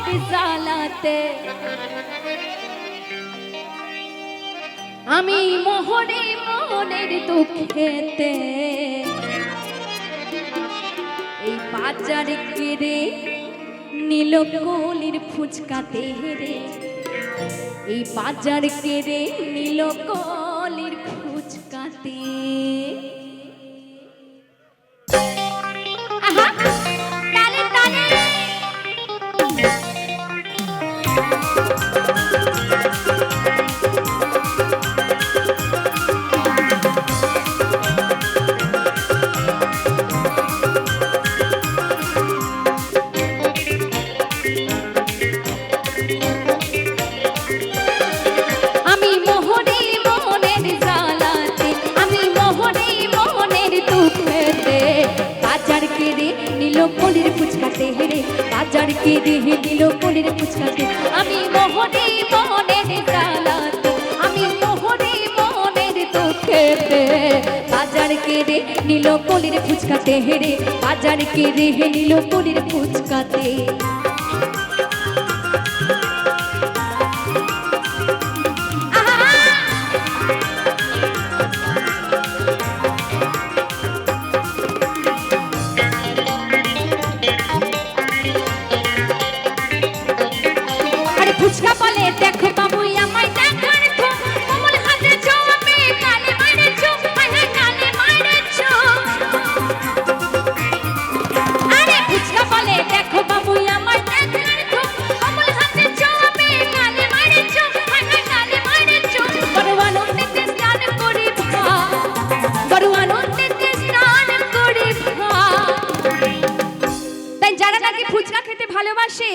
মনের জ্বালাতে আমি মোহরে মনের দুঃখেতে এই বাজার কেড়ে নীল কলির ফুচকাতে হেরে এই বাজার কেড়ে নীল কলির ফুচকাতে কলির ফুচকাতে হেরে বাজার কে দেহে দিল কলির ফুচকাতে আমি মোহরে মনের জ্বালাতে আমি মোহরে মনের দুঃখেতে বাজার কে দে নীল কলির ফুচকাতে হেরে বাজার কে দেহে নীল কলির ফুচকাতে ফুচকা বলে দেখো বাবু আমায় দেখার তো কমল হাতে জমে কালে মারেছো আরে কালে মারেছো আরে ফুচকা বলে দেখো বাবু আমায় দেখার তো কমল হাতে জমে কালে মারেছো আরে কালে মারেছো বড় আনন্দে স্নান করি বড় আনন্দে স্নান করি তাই যারা নাকি ফুচকা খেতে ভালোবাসে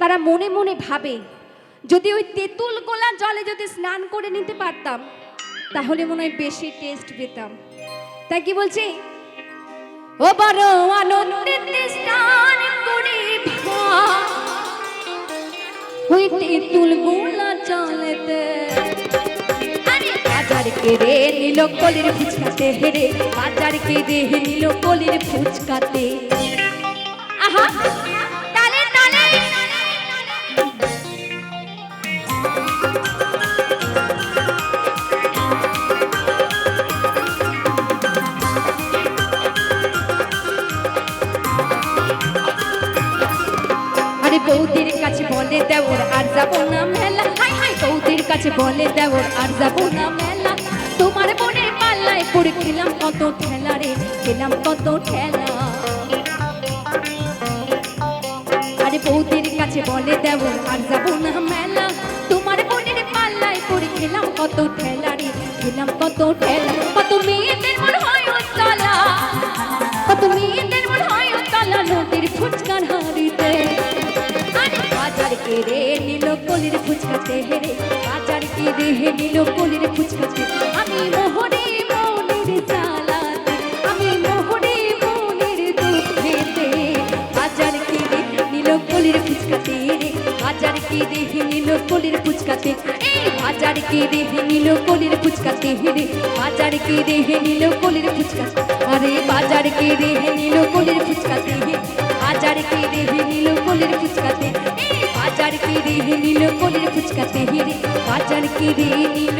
তারা মনে মনে ভাবে যদি ওই তেঁতুল গোলা জলে যদি স্নান করে নিতে পারতাম তাহলে মনে হয় বেশি টেস্ট পেতাম তাই কি বলছি ও বড় আনন্দে স্নান করে ওই তেঁতুল গোলা জলেতে আরে বাজার কে রে নীল কলির ফুচকাতে হেরে বাজার কে রে নীল কলির ফুচকাতে আহা বৌদির কাছে বলে দেওর আর যাবো না মেলা হাই হাই বৌদির কাছে বলে দেওর আর যাবো না মেলা তোমার বোনের পাল্লায় পড়ে খেলাম কত ঠেলা রে খেলাম কত ঠেলা আরে বৌদির কাছে বলে দেওর আর যাবো না মেলা তোমার বোনের পাল্লায় পড়ে খেলাম কত ঠেলা রে খেলাম কত ঠেলা কত মেয়েদের মন হয় উতলা কত মেয়েদের মন হয় উতলা নদীর ফুচকার হাড়িতে বাজার কে রে নীল কলির ফুচকাতে হেরে বাজার কে রে নীল কলির ফুচকাতে আমি মোহরে মনের জ্বালাতে আমি মোহরে মনের দুঃখেতে বাজার কে রে নীল কলির ফুচকাতে রে বাজার কে রে নীল কলির ফুচকাতে এই বাজার কে রে নীল কলির ফুচকাতে হেরে বাজার কে রে নীল কলির ফুচকাতে আরে বাজার কে রে নীল কলির ফুচকাতে বাজার কে রে নীল কলির ফুচকাতে বাজার কে রে নীল কলির ফুচকাতে হেরে বাজার কে রে নীল